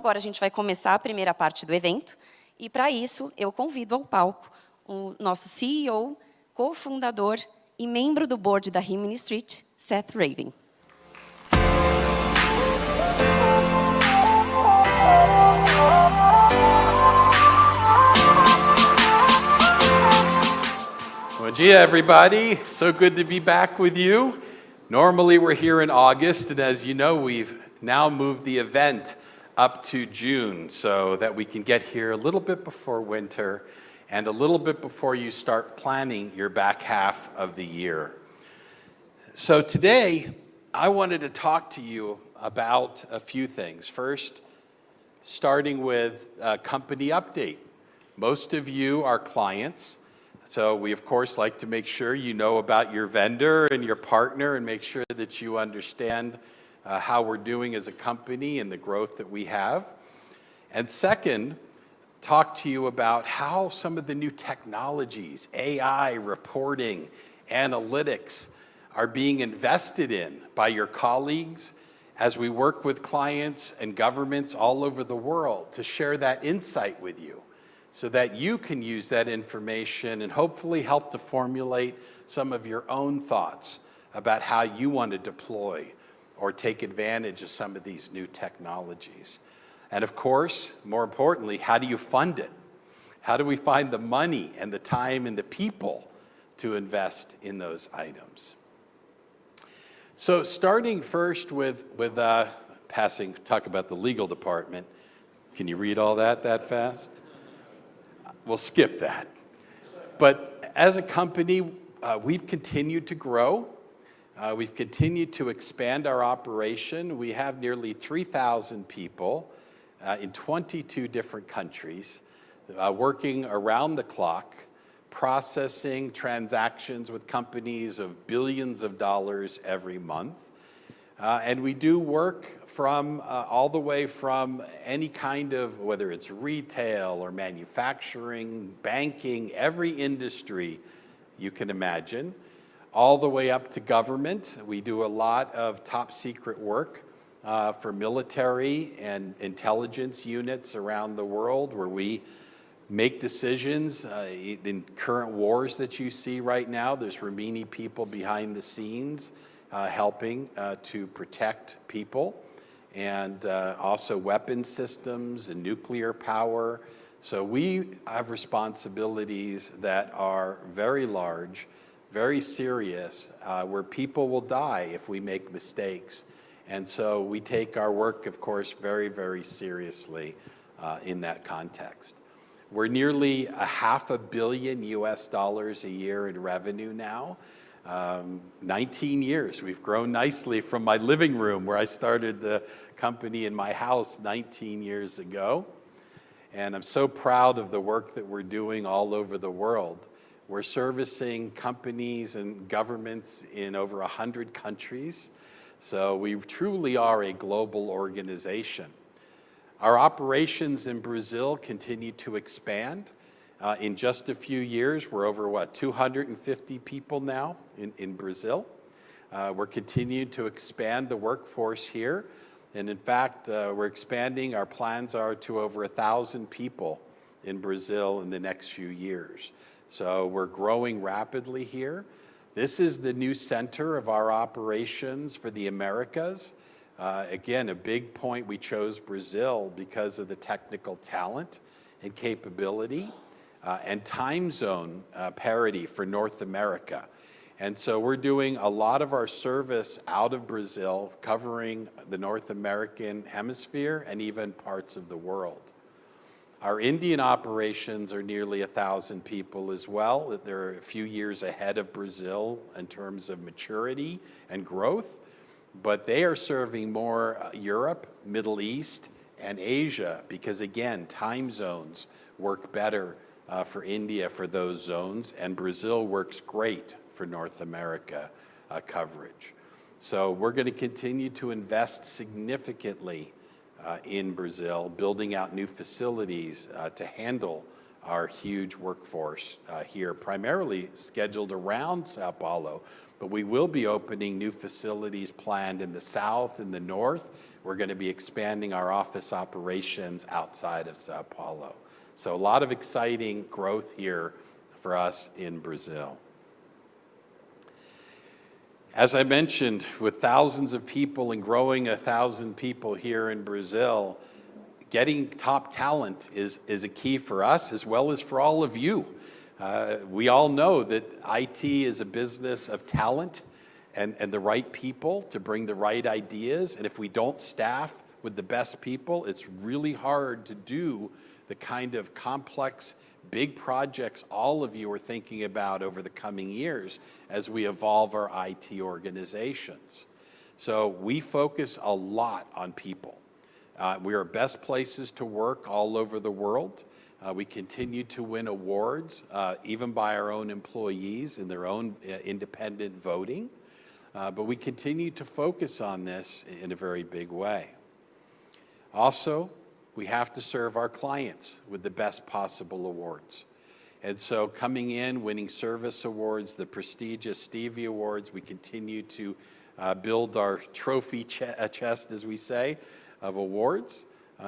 agora a gente vai começar a primeira parte do evento. E, para isso, eu convido ao palco o nosso CEO, cofundador e membro do board da Rimini Street, Seth Ravin. Bom dia, everybody. So good to be back with you. Normally, we're here in August, and as you know, we've now moved the event up to June so that we can get here a little bit before winter and a little bit before you start planning your back half of the year. So today, I wanted to talk to you about a few things. First, starting with a company update. Most of you are clients. So we, of course, like to make sure you know about your vendor and your partner and make sure that you understand how we're doing as a company and the growth that we have. And second, talk to you about how some of the new technologies, AI, reporting, analytics, are being invested in by your colleagues as we work with clients and governments all over the world to share that insight with you, so that you can use that information and hopefully help to formulate some of your own thoughts about how you want to deploy or take advantage of some of these new technologies. And of course, more importantly, how do you fund it? How do we find the money and the time and the people to invest in those items? So starting first with talk about the legal department. Can you read all that fast? We'll skip that. But as a company, we've continued to grow. We've continued to expand our operation. We have nearly 3,000 people in 22 different countries working around the clock, processing transactions with companies of billions of dollars every month. And we do work from all the way from any kind of, whether it's retail or manufacturing, banking, every industry you can imagine, all the way up to government. We do a lot of top secret work for military and intelligence units around the world where we make decisions in current wars that you see right now. There's Rimini people behind the scenes helping to protect people, and also weapon systems and nuclear power. So we have responsibilities that are very large, very serious, where people will die if we make mistakes. And so we take our work, of course, very, very seriously in that context. We're nearly $500 million a year in revenue now. 19 years. We've grown nicely from my living room where I started the company in my house 19 years ago. And I'm so proud of the work that we're doing all over the world. We're servicing companies and governments in over 100 countries. So we truly are a global organization. Our operations in Brazil continue to expand. In just a few years, we're over, 250 people now in Brazil. We're continuing to expand the workforce here. And in fact, we're expanding, our plans are to over 1,000 people in Brazil in the next few years. So we're growing rapidly here. This is the new center of our operations for the Americas. Again, a big point, we chose Brazil because of the technical talent and capability. And time zone parity for North America. And so we're doing a lot of our service out of Brazil, covering the North American hemisphere and even parts of the world. Our Indian operations are nearly 1,000 people as well. They're a few years ahead of Brazil in terms of maturity and growth, but they are serving more Europe, Middle East, and Asia because, again, time zones work better for India for those zones, and Brazil works great for North America coverage. So we're going to continue to invest significantly in Brazil, building out new facilities to handle our huge workforce here, primarily scheduled around Sao Paulo, but we will be opening new facilities planned in the south and the north. We're going to be expanding our office operations outside of Sao Paulo. So a lot of exciting growth here for us in Brazil. As I mentioned, with thousands of people and growing 1,000 people here in Brazil, getting top talent is a key for us as well as for all of you. We all know that IT is a business of talent and the right people to bring the right ideas. And if we don't staff with the best people, it's really hard to do the kind of complex, big projects all of you are thinking about over the coming years as we evolve our IT organizations. So we focus a lot on people. We are best places to work all over the world. We continue to win awards, even by our own employees in their own independent voting. But we continue to focus on this in a very big way. Also, we have to serve our clients with the best possible awards. And so coming in, winning service awards, the prestigious Stevie Awards, we continue to build our trophy chest, as we say, of awards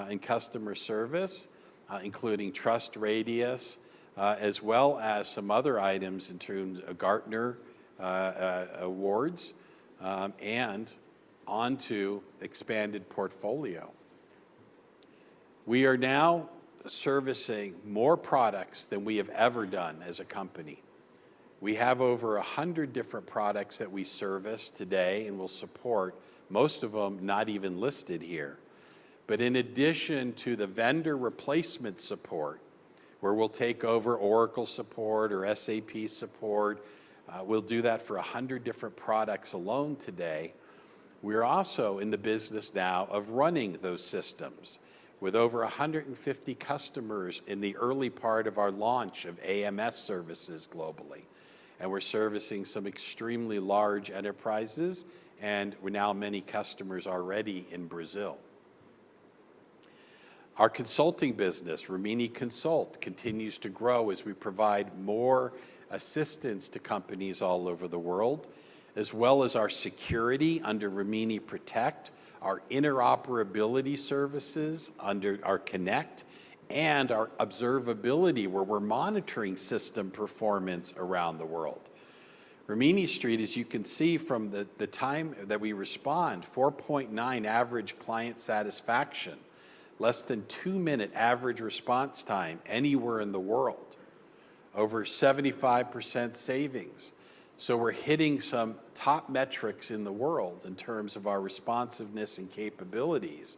in customer service, including Trust Radius, as well as some other items in terms of Gartner awards, and onto expanded portfolio. We are now servicing more products than we have ever done as a company. We have over 100 different products that we service today and will support, most of them not even listed here. But in addition to the vendor replacement support, where we'll take over Oracle support or SAP support, we'll do that for 100 different products alone today. We're also in the business now of running those systems with over 150 customers in the early part of our launch of AMS services globally. And we're servicing some extremely large enterprises, and we're now many customers already in Brazil. Our consulting business, Rimini Consult, continues to grow as we provide more assistance to companies all over the world, as well as our security under Rimini Protect, our interoperability services under our Connect, and our observability, where we're monitoring system performance around the world. Rimini Street, as you can see from the time that we respond, 4.9 average client satisfaction, less than 2-minute average response time anywhere in the world, over 75% savings. So we're hitting some top metrics in the world in terms of our responsiveness and capabilities.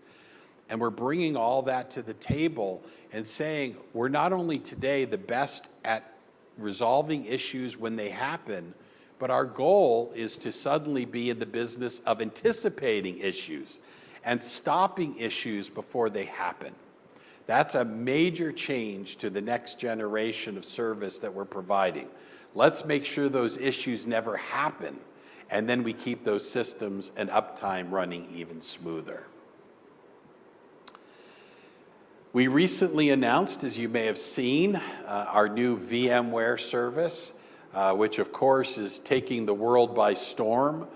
And we're bringing all that to the table and saying we're not only today the best at resolving issues when they happen, but our goal is to suddenly be in the business of anticipating issues and stopping issues before they happen. That's a major change to the next generation of service that we're providing. Let's make sure those issues never happen, and then we keep those systems and uptime running even smoother. We recently announced, as you may have seen, our new VMware service, which of course is taking the world by storm.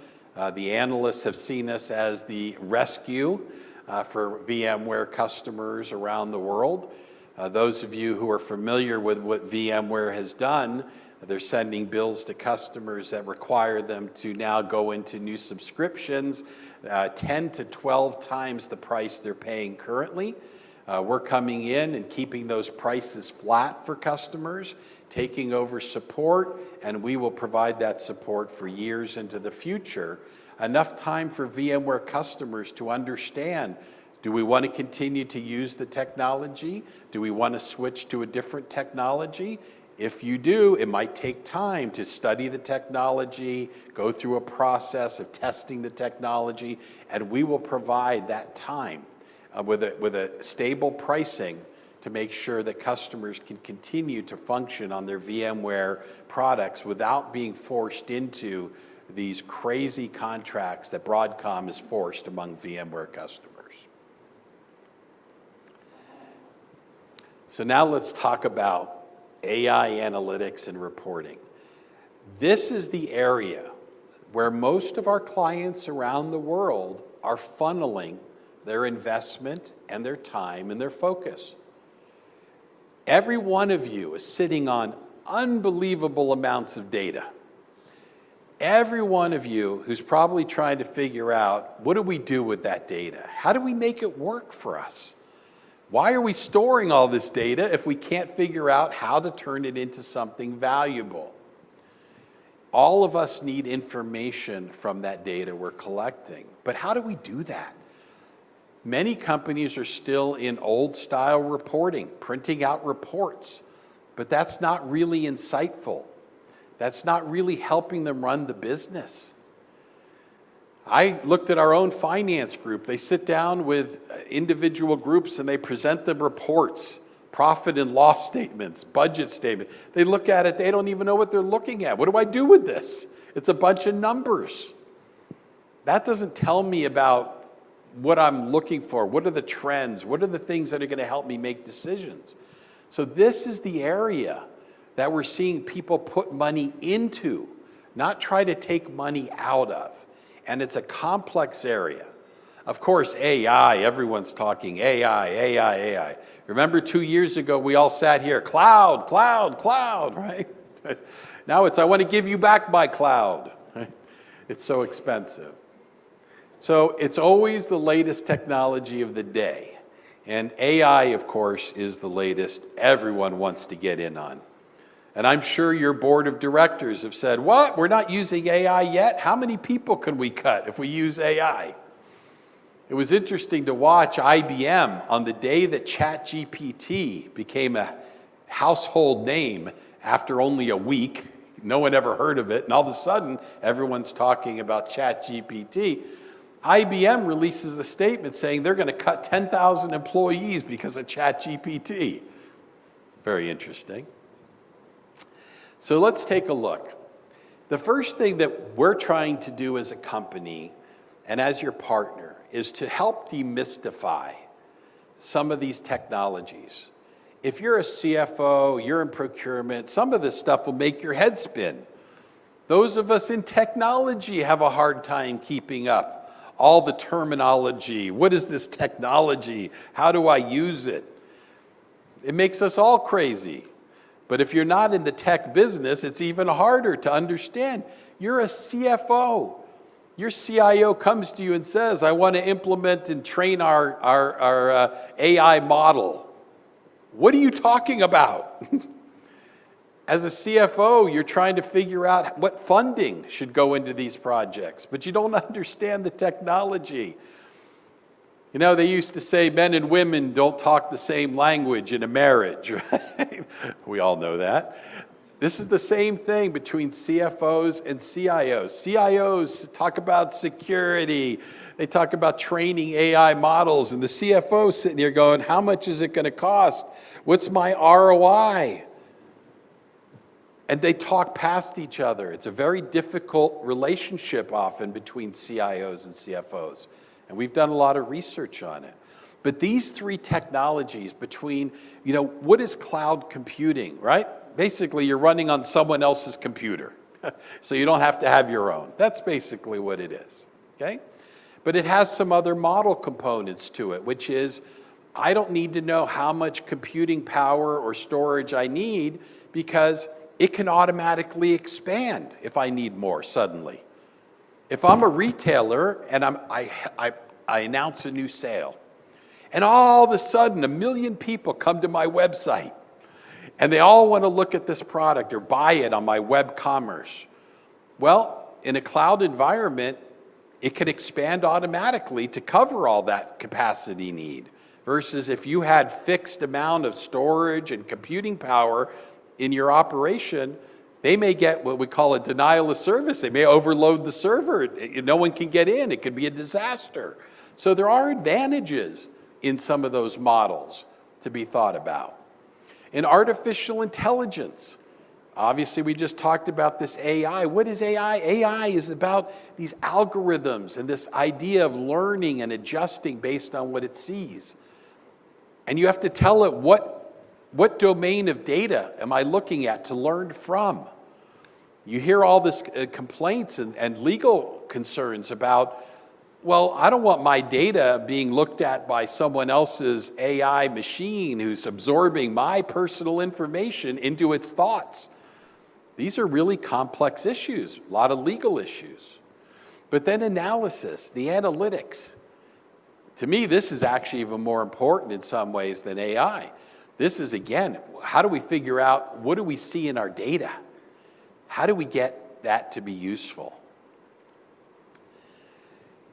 The analysts have seen us as the rescue for VMware customers around the world. Those of you who are familiar with what VMware has done, they're sending bills to customers that require them to now go into new subscriptions, 10 to 12 times the price they're paying currently. We're coming in and keeping those prices flat for customers, taking over support, and we will provide that support for years into the future. Enough time for VMware customers to understand, do we want to continue to use the technology? Do we want to switch to a different technology? If you do, it might take time to study the technology, go through a process of testing the technology, and we will provide that time with a stable pricing to make sure that customers can continue to function on their VMware products without being forced into these crazy contracts that Broadcom has forced among VMware customers. So now let's talk about AI analytics and reporting. This is the area where most of our clients around the world are funneling their investment and their time and their focus. Every one of you is sitting on unbelievable amounts of data. Every one of you who's probably trying to figure out, what do we do with that data? How do we make it work for us? Why are we storing all this data if we can't figure out how to turn it into something valuable? All of us need information from that data we're collecting. But how do we do that? Many companies are still in old-style reporting, printing out reports, but that's not really insightful. That's not really helping them run the business. I looked at our own finance group. They sit down with individual groups and they present them reports, profit and loss statements, budget statement. They look at it, they don't even know what they're looking at. What do I do with this? It's a bunch of numbers. That doesn't tell me about what I'm looking for. What are the trends? What are the things that are going to help me make decisions? So this is the area that we're seeing people put money into, not try to take money out of. And it's a complex area. Of course, AI, everyone's talking AI, AI, AI. Remember 2 years ago, we all sat here, cloud, cloud, cloud, right? Now it's, I want to give you back my cloud. Right? It's so expensive. So it's always the latest technology of the day. And AI, of course, is the latest everyone wants to get in on. And I'm sure your board of directors have said, what, we're not using AI yet? How many people can we cut if we use AI? It was interesting to watch IBM on the day that ChatGPT became a household name after only a week. No one ever heard of it, and all of a sudden, everyone's talking about ChatGPT. IBM releases a statement saying they're going to cut 10,000 employees because of ChatGPT. Very interesting. So let's take a look. The first thing that we're trying to do as a company and as your partner is to help demystify some of these technologies. If you're a CFO, you're in procurement, some of this stuff will make your head spin. Those of us in technology have a hard time keeping up. All the terminology, what is this technology? How do I use it? It makes us all crazy. But if you're not in the tech business, it's even harder to understand. You're a CFO. Your CIO comes to you and says, I want to implement and train our AI model. What are you talking about? As a CFO, you're trying to figure out what funding should go into these projects, but you don't understand the technology. You know, they used to say men and women don't talk the same language in a marriage, right? We all know that. This is the same thing between CFOs and CIOs. CIOs talk about security. They talk about training AI models. And the CFO sitting here going, how much is it going to cost? What's my ROI? And they talk past each other. It's a very difficult relationship often between CIOs and CFOs. And we've done a lot of research on it. But these three technologies between, you know, what is cloud computing, right? Basically, you're running on someone else's computer. So you don't have to have your own. That's basically what it is, okay? But it has some other model components to it, which is, I don't need to know how much computing power or storage I need because it can automatically expand if I need more suddenly. If I'm a retailer and I announce a new sale, and all of a sudden 1 million people come to my website, and they all want to look at this product or buy it on my web commerce. Well, in a cloud environment, it can expand automatically to cover all that capacity need. Versus if you had fixed amount of storage and computing power in your operation, they may get what we call a denial of service. They may overload the server. No one can get in. It could be a disaster. So there are advantages in some of those models to be thought about. In artificial intelligence, obviously we just talked about this AI. What is AI? AI is about these algorithms and this idea of learning and adjusting based on what it sees. And you have to tell it what What domain of data am I looking at to learn from? You hear all this complaints and legal concerns about, well, I don't want my data being looked at by someone else's AI machine who's absorbing my personal information into its thoughts. These are really complex issues, a lot of legal issues. But then analysis, the analytics. To me, this is actually even more important in some ways than AI. This is, again, how do we figure out what do we see in our data? How do we get that to be useful?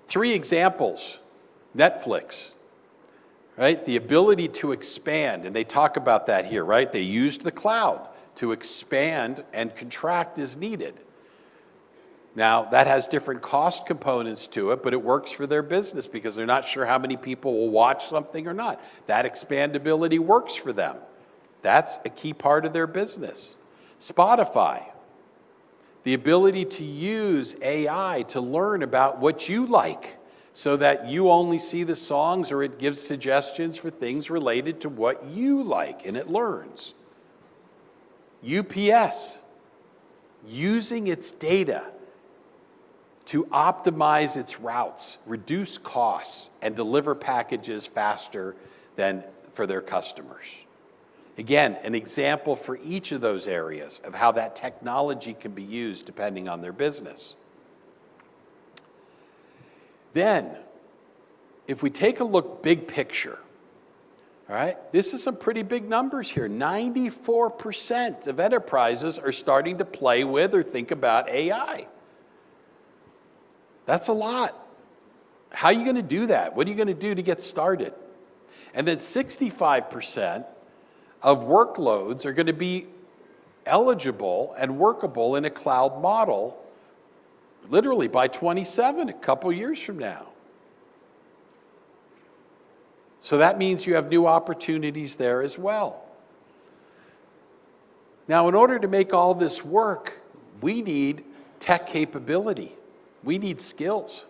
3 examples. Netflix, right? The ability to expand, and they talk about that here, right? They used the cloud to expand and contract as needed. Now, that has different cost components to it, but it works for their business because they're not sure how many people will watch something or not. That expandability works for them. That's a key part of their business. Spotify, the ability to use AI to learn about what you like so that you only see the songs or it gives suggestions for things related to what you like and it learns. UPS, using its data to optimize its routes, reduce costs, and deliver packages faster than for their customers. Again, an example for each of those areas of how that technology can be used depending on their business. Then, if we take a look big picture, all right, this is some pretty big numbers here. 94% of enterprises are starting to play with or think about AI. That's a lot. How are you going to do that? What are you going to do to get started? And then 65% of workloads are going to be eligible and workable in a cloud model literally by 27, a couple years from now. So that means you have new opportunities there as well. Now, in order to make all this work, we need tech capability. We need skills.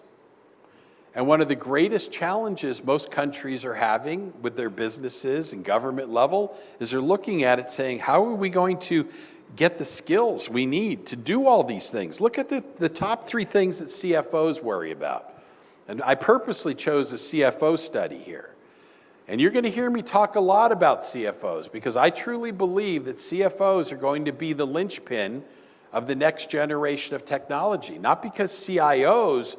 And one of the greatest challenges most countries are having with their businesses and government level is they're looking at it saying, how are we going to get the skills we need to do all these things? Look at the top 3 things that CFOs worry about. And I purposely chose a CFO study here. And you're going to hear me talk a lot about CFOs because I truly believe that CFOs are going to be the linchpin of the next generation of technology. Not because CIOs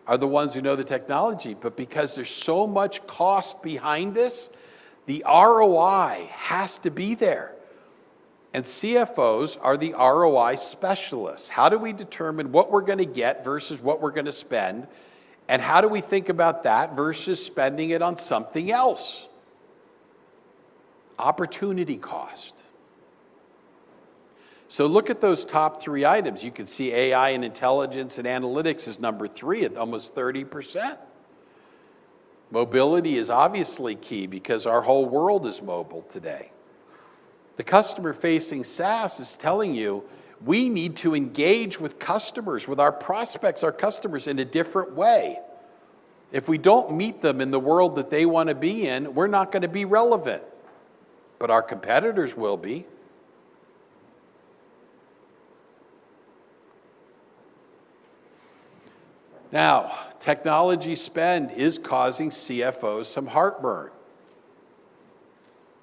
are the ones who know the technology, but because there's so much cost behind this, the ROI has to be there. And CFOs are the ROI specialists. How do we determine what we're going to get versus what we're going to spend? And how do we think about that versus spending it on something else? Opportunity cost. So look at those top 3 items. You can see AI and intelligence and analytics is number 3 at almost 30%. Mobility is obviously key because our whole world is mobile today. The customer-facing SaaS is telling you we need to engage with customers, with our prospects, our customers in a different way. If we don't meet them in the world that they want to be in, we're not going to be relevant. But our competitors will be. Now, technology spend is causing CFOs some heartburn.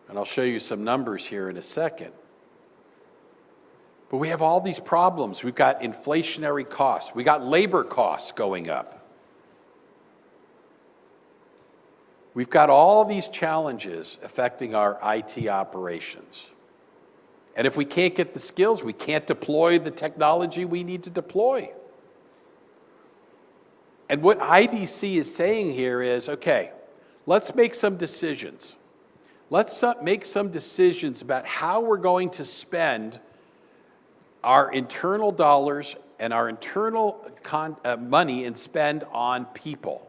And I'll show you some numbers here in a second. But we have all these problems. We've got inflationary costs. We got labor costs going up. We've got all these challenges affecting our IT operations. And if we can't get the skills, we can't deploy the technology we need to deploy. And what IDC is saying here is, okay, let's make some decisions. Let's make some decisions about how we're going to spend our internal dollars and our internal money and spend on people.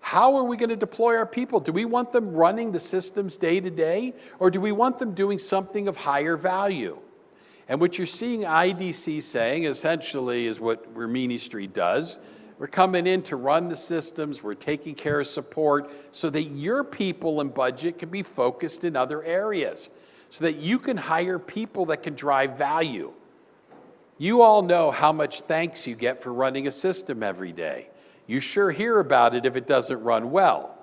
How are we going to deploy our people? Do we want them running the systems day to day, or do we want them doing something of higher value? And what you're seeing IDC saying essentially is what Rimini Street does. We're coming in to run the systems, we're taking care of support so that your people and budget can be focused in other areas. so that you can hire people that can drive value. You all know how much thanks you get for running a system every day. You sure hear about it if it doesn't run well.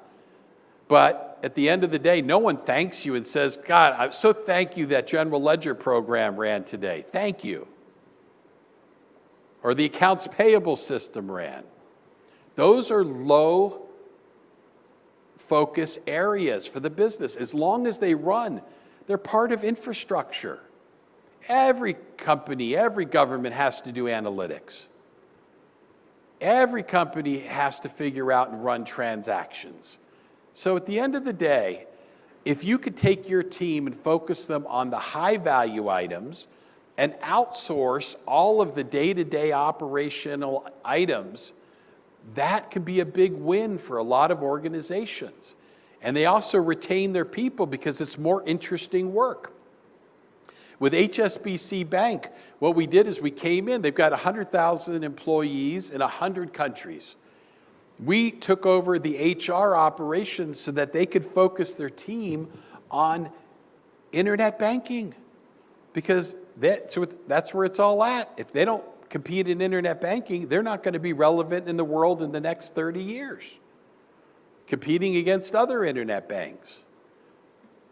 But at the end of the day, no one thanks you and says, God, I'm so thank you that general ledger program ran today. Thank you. Or the accounts payable system ran. Those are low focus areas for the business. As long as they run, they're part of infrastructure. Every company, every government has to do analytics. Every company has to figure out and run transactions. So at the end of the day, if you could take your team and focus them on the high value items and outsource all of the day-to-day operational items, that can be a big win for a lot of organizations. And they also retain their people because it's more interesting work. With HSBC Bank, what we did is we came in, they've got 100,000 employees in 100 countries. We took over the HR operations so that they could focus their team on internet banking, because that's where it's all at. If they don't compete in internet banking, they're not going to be relevant in the world in the next 30 years, competing against other internet banks.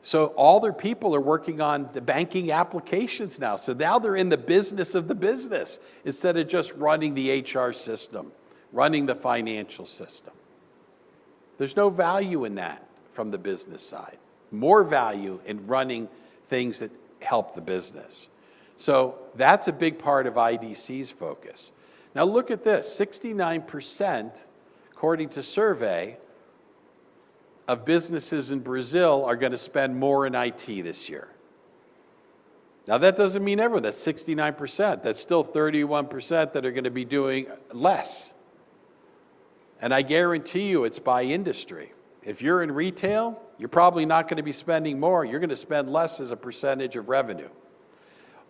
So all their people are working on the banking applications now. So now they're in the business of the business instead of just running the HR system, running the financial system. There's no value in that from the business side. More value in running things that help the business. So that's a big part of IDC's focus. Now look at this, 69%, according to survey, of businesses in Brazil are going to spend more in IT this year. Now that doesn't mean everyone, that's 69%. That's still 31% that are going to be doing less. And I guarantee you it's by industry. If you're in retail, you're probably not going to be spending more. You're going to spend less as a percentage of revenue.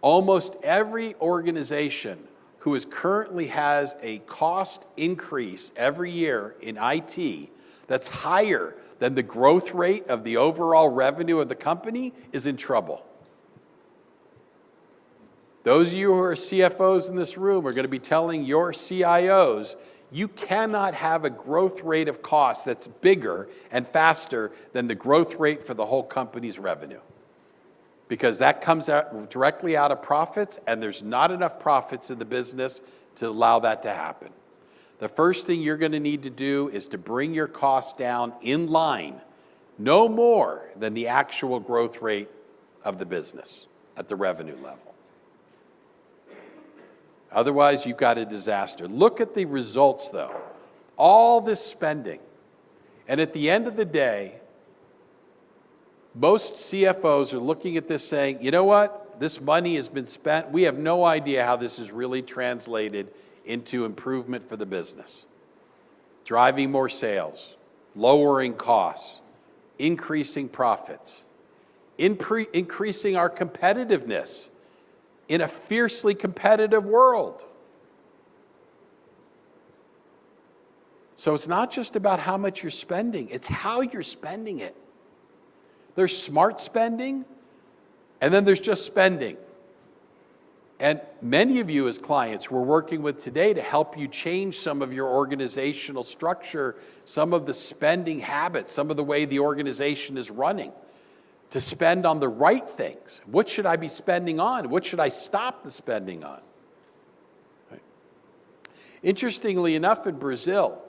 Almost every organization who currently has a cost increase every year in IT that's higher than the growth rate of the overall revenue of the company is in trouble. Those of you who are CFOs in this room are going to be telling your CIOs, you cannot have a growth rate of cost that's bigger and faster than the growth rate for the whole company's revenue. Because that comes out directly out of profits, and there's not enough profits in the business to allow that to happen. The first thing you're going to need to do is to bring your costs down in line, no more than the actual growth rate of the business at the revenue level. Otherwise, you've got a disaster. Look at the results, though. All this spending. And at the end of the day, most CFOs are looking at this saying, you know what? This money has been spent. We have no idea how this is really translated into improvement for the business. Driving more sales, lowering costs, increasing profits, increasing our competitiveness in a fiercely competitive world. So it's not just about how much you're spending, it's how you're spending it. There's smart spending, and then there's just spending. And many of you as clients we're working with today to help you change some of your organizational structure, some of the spending habits, some of the way the organization is running, to spend on the right things. What should I be spending on? What should I stop the spending on? Right. Interestingly enough, in Brazil,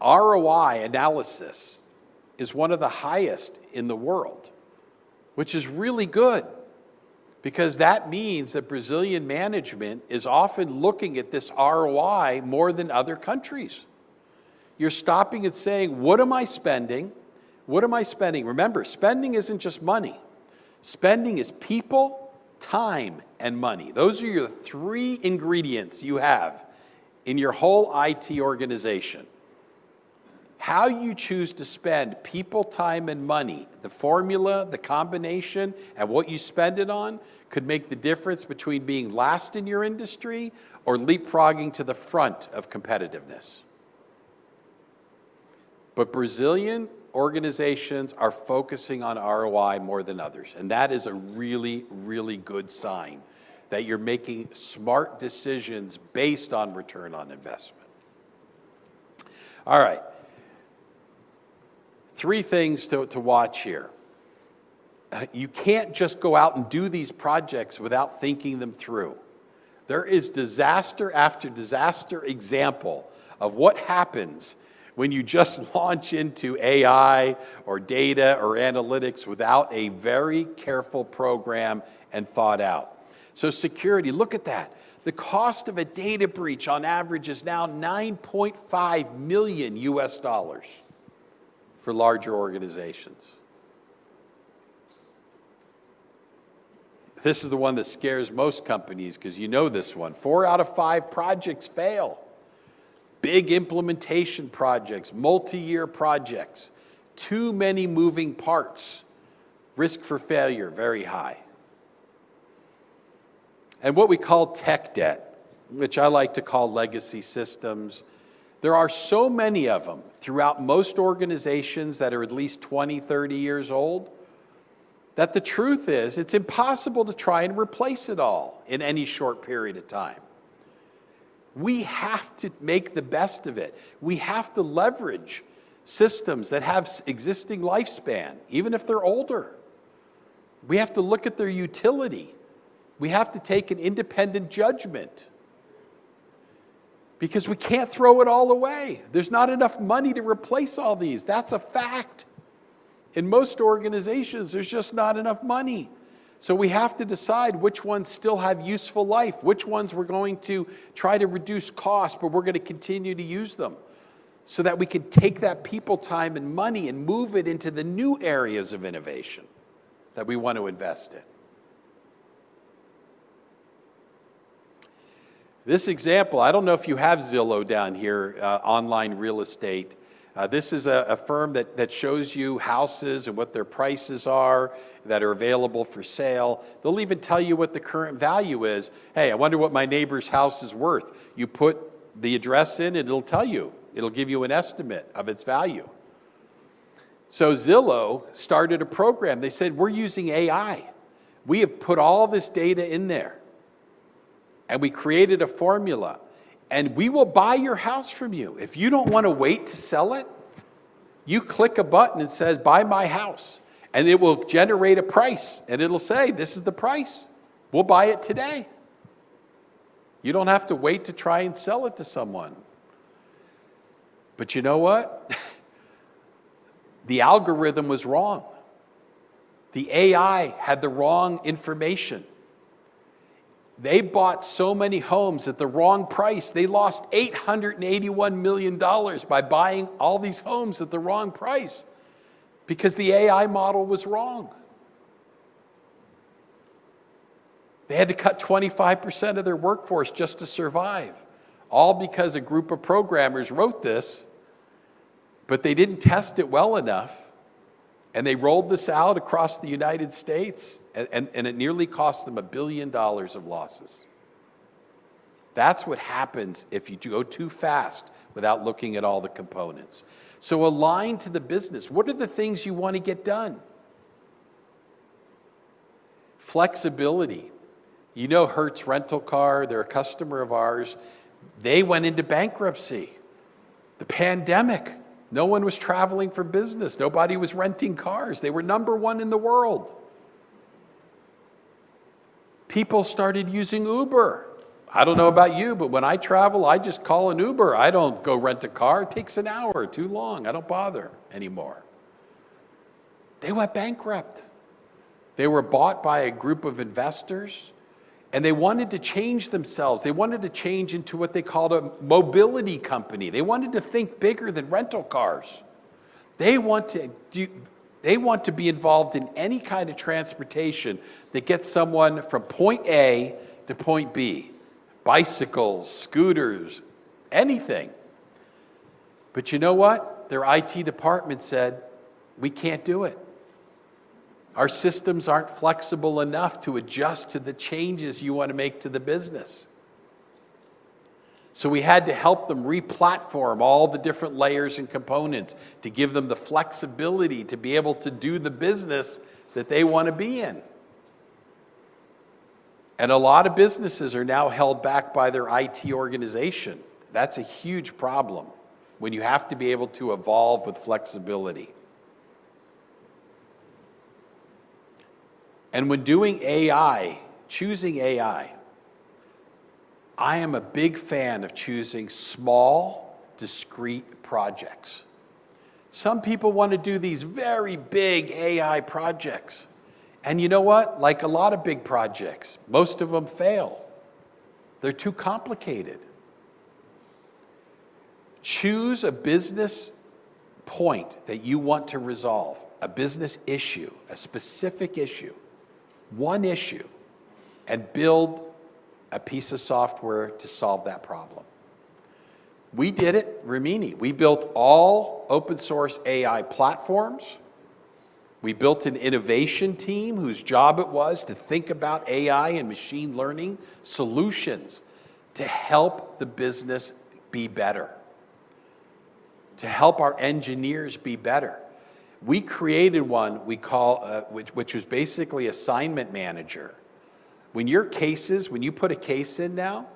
ROI analysis is one of the highest in the world, which is really good. Because that means that Brazilian management is often looking at this ROI more than other countries. You're stopping and saying, what am I spending? What am I spending? Remember, spending isn't just money. Spending is people, time, and money. Those are your three ingredients you have in your whole IT organization. How you choose to spend people, time, and money, the formula, the combination, and what you spend it on could make the difference between being last in your industry or leapfrogging to the front of competitiveness. But Brazilian organizations are focusing on ROI more than others. And that is a really, really good sign that you're making smart decisions based on return on investment. All right. 3 things to watch here. You can't just go out and do these projects without thinking them through. There is disaster after disaster example of what happens when you just launch into AI or data or analytics without a very careful program and thought out. So security, look at that. The cost of a data breach on average is now $9.5 million US dollars for larger organizations. This is the one that scares most companies because you know this one. 4 out of 5 projects fail. Big implementation projects, multi-year projects, too many moving parts. Risk for failure, very high. And what we call tech debt, which I like to call legacy systems, there are so many of them throughout most organizations that are at least 20, 30 years old, that the truth is it's impossible to try and replace it all in any short period of time. We have to make the best of it. We have to leverage systems that have existing lifespan, even if they're older. We have to look at their utility. We have to take an independent judgment because we can't throw it all away. There's not enough money to replace all these. That's a fact. In most organizations, there's just not enough money. So we have to decide which ones still have useful life, which ones we're going to try to reduce cost, but we're going to continue to use them so that we can take that people time and money and move it into the new areas of innovation that we want to invest in. This example, I don't know if you have Zillow down here, online real estate. This is a firm that shows you houses and what their prices are that are available for sale. They'll even tell you what the current value is. Hey, I wonder what my neighbor's house is worth. You put the address in, and it'll tell you. It'll give you an estimate of its value. So Zillow started a program. They said, we're using AI. We have put all this data in there, and we created a formula. And we will buy your house from you. If you don't want to wait to sell it, you click a button and says, buy my house. And it will generate a price. And it'll say, this is the price. We'll buy it today. You don't have to wait to try and sell it to someone. But you know what? The algorithm was wrong. The AI had the wrong information. They bought so many homes at the wrong price. They lost $881 million by buying all these homes at the wrong price because the AI model was wrong. They had to cut 25% of their workforce just to survive, all because a group of programmers wrote this, but they didn't test it well enough. And they rolled this out across the United States, and it nearly cost them $1 billion of losses. That's what happens if you go too fast without looking at all the components. So align to the business. What are the things you want to get done? Flexibility. You know Hertz Rental Car, they're a customer of ours. They went into bankruptcy. The pandemic. No one was traveling for business. Nobody was renting cars. They were #1 in the world. People started using Uber. I don't know about you, but when I travel, I just call an Uber. I don't go rent a car. It takes an hour, too long. I don't bother anymore. They went bankrupt. They were bought by a group of investors, and they wanted to change themselves. They wanted to change into what they called a mobility company. They wanted to think bigger than rental cars. They want to be involved in any kind of transportation that gets someone from point A to point B. Bicycles, scooters, anything. But you know what? Their IT department said, we can't do it. Our systems aren't flexible enough to adjust to the changes you want to make to the business. So we had to help them re-platform all the different layers and components to give them the flexibility to be able to do the business that they want to be in. And a lot of businesses are now held back by their IT organization. That's a huge problem when you have to be able to evolve with flexibility. And when doing AI, choosing AI, I am a big fan of choosing small, discrete projects. Some people want to do these very big AI projects. And you know what? Like a lot of big projects, most of them fail. They're too complicated. Choose a business point that you want to resolve, a business issue, a specific issue, one issue, and build a piece of software to solve that problem. We did it, Rimini. We built all open source AI platforms. We built an innovation team whose job it was to think about AI and machine learning solutions to help the business be better, to help our engineers be better. We created one we call, which was basically assignment manager. When you put a case in now,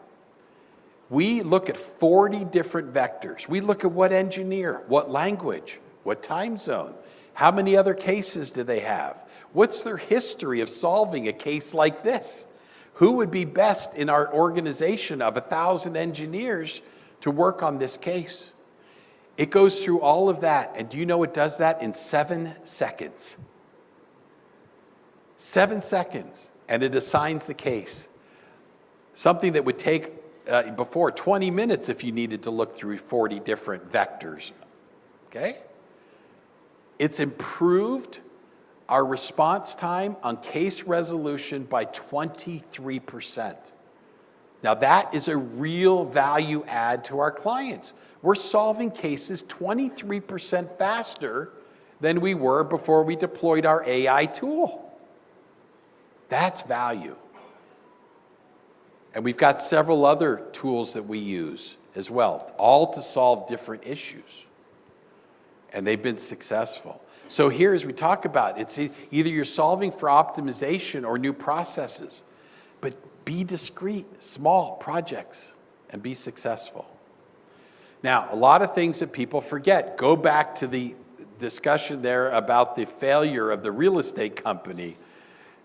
we look at 40 different vectors. We look at what engineer, what language, what time zone, how many other cases do they have? What's their history of solving a case like this? Who would be best in our organization of 1,000 engineers to work on this case? It goes through all of that, and do you know it does that in 7 seconds? 7 seconds, and it assigns the case. Something that would take before 20 minutes if you needed to look through 40 different vectors, okay? It's improved our response time on case resolution by 23%. Now that is a real value add to our clients. We're solving cases 23% faster than we were before we deployed our AI tool. That's value. And we've got several other tools that we use as well, all to solve different issues. And they've been successful. So here, as we talk about, it's either you're solving for optimization or new processes, but be discrete, small projects, and be successful. Now, a lot of things that people forget. Go back to the discussion there about the failure of the real estate company,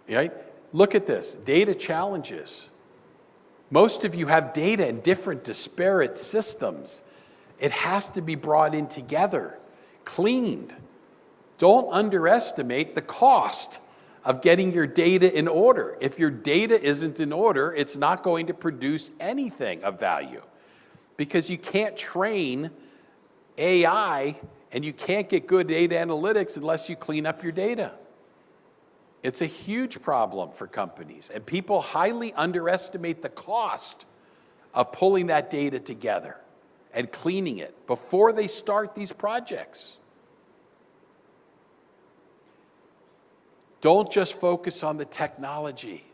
right? Look at this, data challenges. Most of you have data in different disparate systems. It has to be brought in together, cleaned. Don't underestimate the cost of getting your data in order. If your data isn't in order, it's not going to produce anything of value, because you can't train AI and you can't get good data analytics unless you clean up your data. It's a huge problem for companies, and people highly underestimate the cost of pulling that data together and cleaning it before they start these projects. Don't just focus on the technology.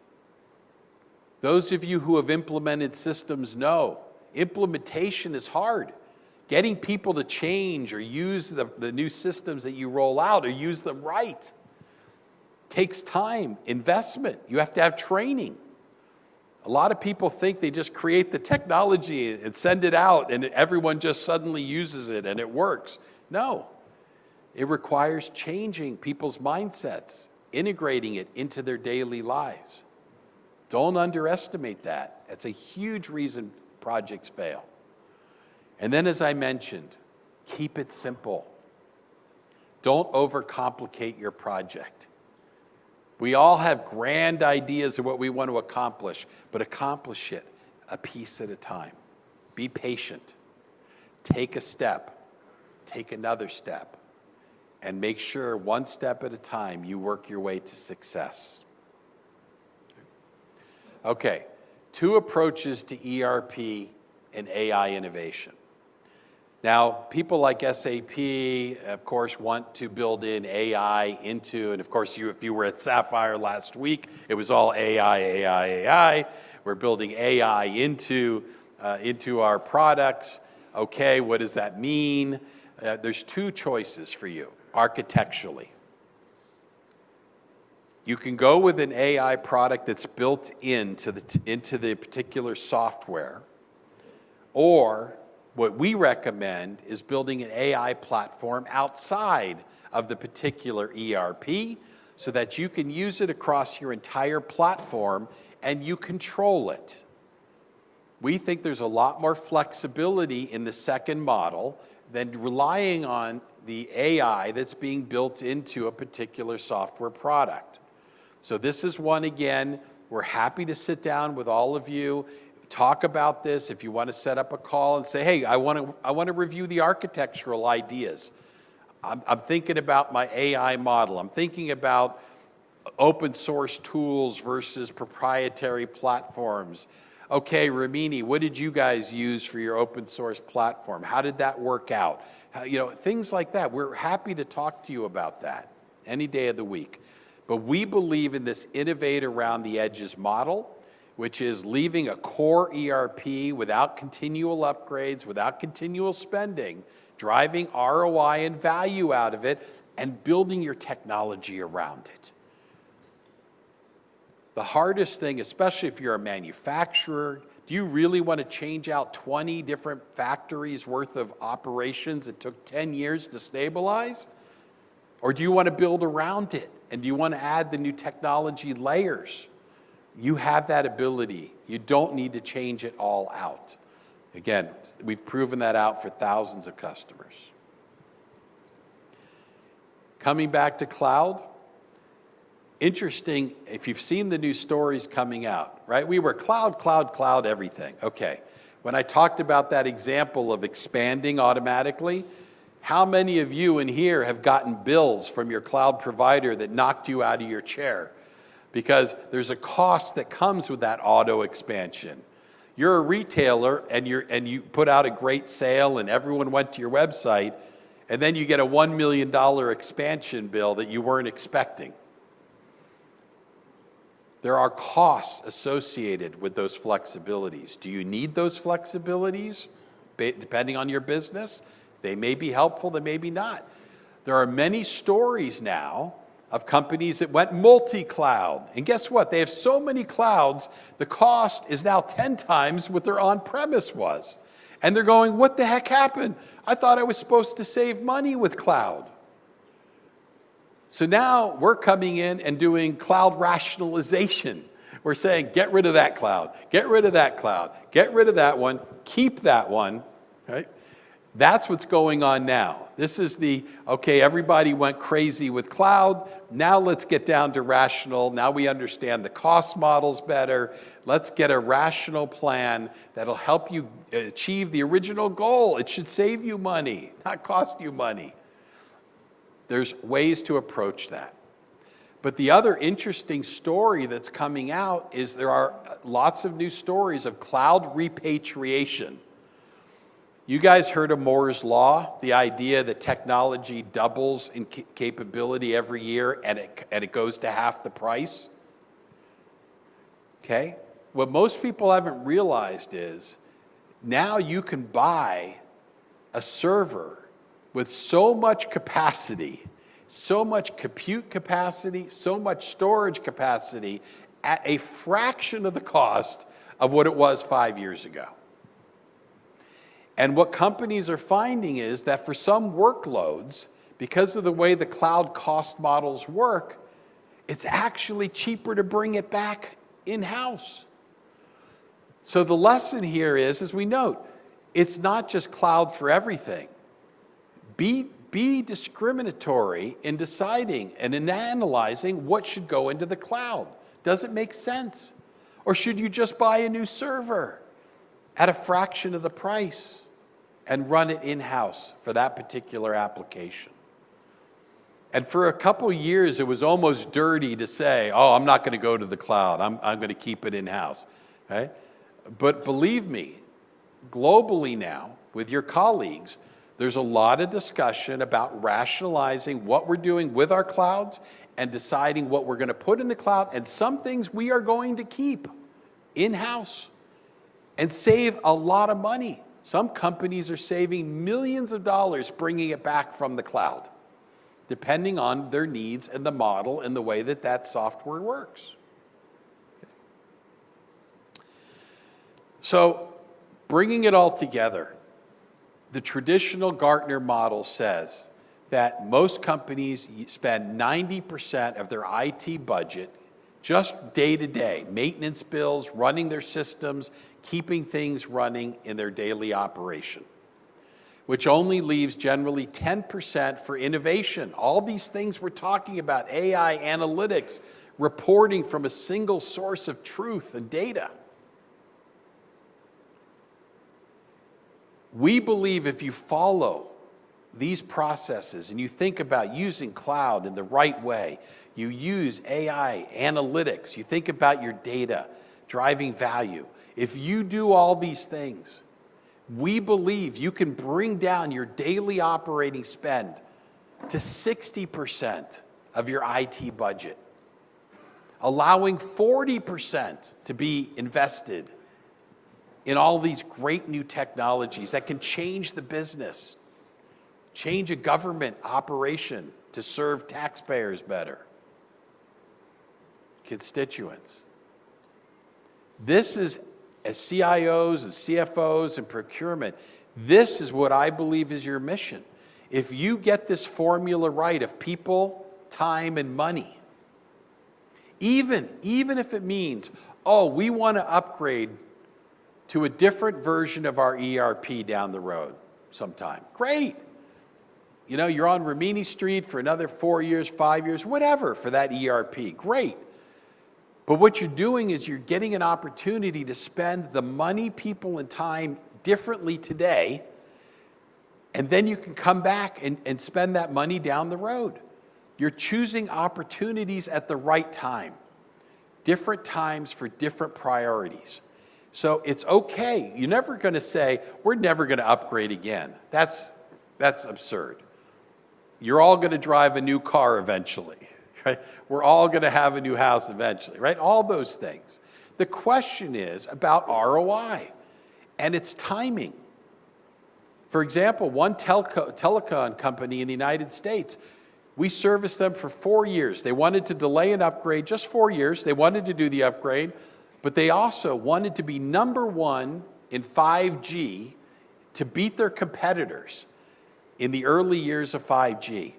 Those of you who have implemented systems know implementation is hard. Getting people to change or use the new systems that you roll out or use them right takes time, investment. You have to have training. A lot of people think they just create the technology and send it out and everyone just suddenly uses it and it works. No, it requires changing people's mindsets, integrating it into their daily lives. Don't underestimate that. That's a huge reason projects fail. And then, as I mentioned, keep it simple. Don't overcomplicate your project. We all have grand ideas of what we want to accomplish, but accomplish it a piece at a time. Be patient. Take a step. Take another step. And make sure one step at a time you work your way to success. Okay, 2 approaches to ERP and AI innovation. Now, people like SAP, of course, want to build in AI into, and of course, if you were at Sapphire last week, it was all AI. We're building AI into into our products. Okay, what does that mean? There's two choices for you architecturally. You can go with an AI product that's built into the particular software, or what we recommend is building an AI platform outside of the particular ERP so that you can use it across your entire platform and you control it. We think there's a lot more flexibility in the second model than relying on the AI that's being built into a particular software product. So this is one, again, we're happy to sit down with all of you, talk about this. If you want to set up a call and say, hey, I want to review the architectural ideas. I'm thinking about my AI model. I'm thinking about open source tools versus proprietary platforms. Okay, Rimini, what did you guys use for your open source platform? How did that work out? Things like that. We're happy to talk to you about that any day of the week. But we believe in this innovate around the edges model, which is leaving a core ERP without continual upgrades, without continual spending, driving ROI and value out of it, and building your technology around it. The hardest thing, especially if you're a manufacturer, do you really want to change out 20 different factories worth of operations that took 10 years to stabilize? Or do you want to build around it? And do you want to add the new technology layers? You have that ability. You don't need to change it all out. Again, we've proven that out for thousands of customers. Coming back to cloud, interesting, if you've seen the new stories coming out, right? We were cloud, everything. Okay. When I talked about that example of expanding automatically, how many of you in here have gotten bills from your cloud provider that knocked you out of your chair? Because there's a cost that comes with that auto expansion. You're a retailer and you put out a great sale and everyone went to your website, and then you get a $1 million expansion bill that you weren't expecting. There are costs associated with those flexibilities. Do you need those flexibilities? Depending on your business, they may be helpful, they may be not. There are many stories now of companies that went multi-cloud. And guess what? They have so many clouds, the cost is now 10 times what their on-premise was. And they're going, what the heck happened? I thought I was supposed to save money with cloud. So now we're coming in and doing cloud rationalization. We're saying, get rid of that cloud, get rid of that cloud, get rid of that one, keep that one, right? That's what's going on now. This is okay, everybody went crazy with cloud. Now let's get down to rational. Now we understand the cost models better. Let's get a rational plan that'll help you achieve the original goal. It should save you money, not cost you money. There's ways to approach that. But the other interesting story that's coming out is there are lots of new stories of cloud repatriation. You guys heard of Moore's Law, the idea that technology doubles in capability every year and it goes to half the price? Okay? What most people haven't realized is now you can buy a server with so much capacity, so much compute capacity, so much storage capacity at a fraction of the cost of what it was 5 years ago. And what companies are finding is that for some workloads, because of the way the cloud cost models work, it's actually cheaper to bring it back in-house. So the lesson here is, as we note, it's not just cloud for everything. Be discriminatory in deciding and in analyzing what should go into the cloud. Does it make sense? Or should you just buy a new server at a fraction of the price and run it in-house for that particular application? And for a couple years, it was almost dirty to say, oh, I'm not going to go to the cloud. I'm going to keep it in-house. Okay? But believe me, globally now, with your colleagues, there's a lot of discussion about rationalizing what we're doing with our clouds and deciding what we're going to put in the cloud, and some things we are going to keep in-house. and save a lot of money. Some companies are saving millions of dollars bringing it back from the cloud, depending on their needs and the model and the way that that software works. So, bringing it all together, the traditional Gartner model says that most companies spend 90% of their IT budget just day-to-day, maintenance bills, running their systems, keeping things running in their daily operation, which only leaves generally 10% for innovation. All these things we're talking about, AI, analytics, reporting from a single source of truth and data. We believe if you follow these processes and you think about using cloud in the right way, you use AI, analytics, you think about your data, driving value. If you do all these things, we believe you can bring down your daily operating spend to 60% of your IT budget, allowing 40% to be invested in all these great new technologies that can change the business, change a government operation to serve taxpayers better, constituents. This is, as CIOs and CFOs and procurement, this is what I believe is your mission. If you get this formula right of people, time, and money, even if it means, oh, we want to upgrade to a different version of our ERP down the road sometime. Great. You know, you're on Rimini Street for another 4 years, 5 years, whatever for that ERP. Great. But what you're doing is you're getting an opportunity to spend the money, people, and time differently today, and then you can come back and spend that money down the road. You're choosing opportunities at the right time, different times for different priorities. So it's okay. You're never going to say, we're never going to upgrade again. That's absurd. You're all going to drive a new car eventually, right? We're all going to have a new house eventually, right? All those things. The question is about ROI and its timing. For example, one telecom company in the United States, we serviced them for 4 years. They wanted to delay an upgrade, just 4 years. They wanted to do the upgrade. But they also wanted to be number one in 5G to beat their competitors in the early years of 5G.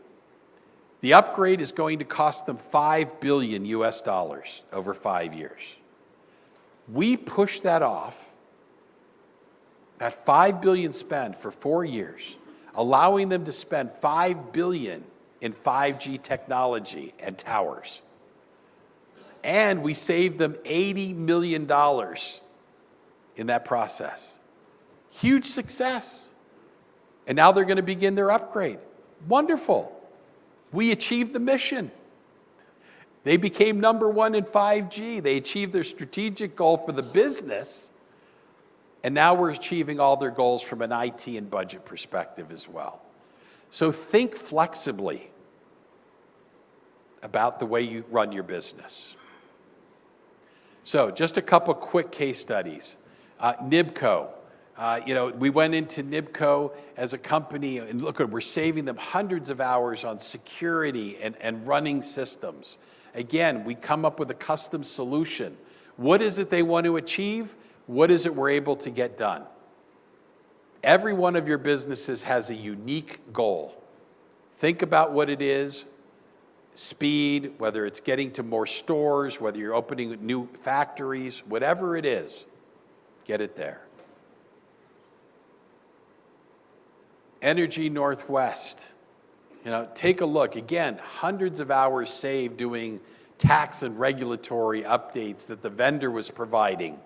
The upgrade is going to cost them $5 billion US over 5 years. We pushed that off, that $5 billion spend for 4 years, allowing them to spend $5 billion in 5G technology and towers. And we saved them $80 million in that process. Huge success. And now they're going to begin their upgrade. Wonderful. We achieved the mission. They became number one in 5G. They achieved their strategic goal for the business. And now we're achieving all their goals from an IT and budget perspective as well. So think flexibly about the way you run your business. So just a couple quick case studies. NIBCO. We went into NIBCO as a company, and look, we're saving them hundreds of hours on security and running systems. Again, we come up with a custom solution. What is it they want to achieve? What is it we're able to get done? Every one of your businesses has a unique goal. Think about what it is. Speed, whether it's getting to more stores, whether you're opening new factories, whatever it is, get it there. Energy Northwest. Take a look. Again, hundreds of hours saved doing tax and regulatory updates that the vendor was providing.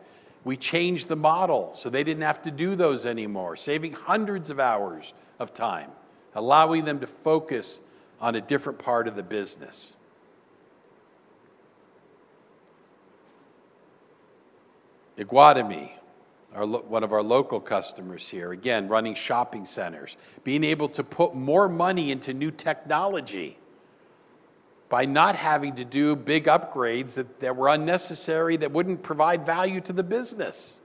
We changed the model so they didn't have to do those anymore, saving hundreds of hours of time, allowing them to focus on a different part of the business. Iguatemi, one of our local customers here, again, running shopping centers, being able to put more money into new technology by not having to do big upgrades that were unnecessary, that wouldn't provide value to the business.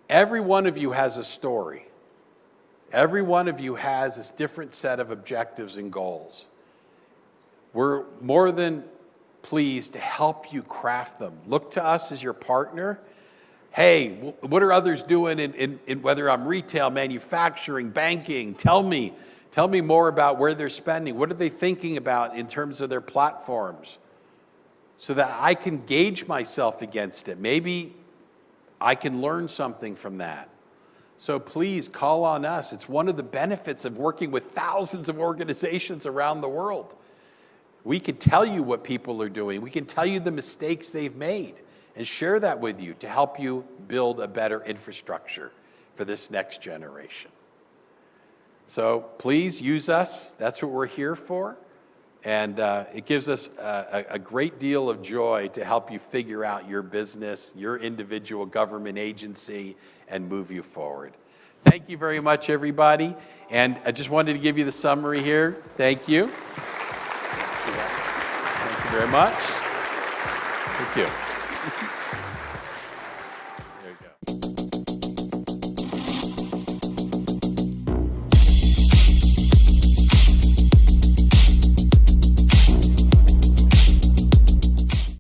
Every one of you has a story. Every one of you has this different set of objectives and goals. We're more than pleased to help you craft them. Look to us as your partner. Hey, what are others doing in whether I'm retail, manufacturing, banking? Tell me more about where they're spending. What are they thinking about in terms of their platforms? So that I can gauge myself against it. Maybe I can learn something from that. So please call on us. It's one of the benefits of working with thousands of organizations around the world. We can tell you what people are doing. We can tell you the mistakes they've made and share that with you to help you build a better infrastructure for this next generation. So please use us. That's what we're here for. And it gives us a great deal of joy to help you figure out your business, your individual government agency, and move you forward. Thank you very much, everybody. And I just wanted to give you the summary here. Thank you. Thank you very much. Thank you. There you go.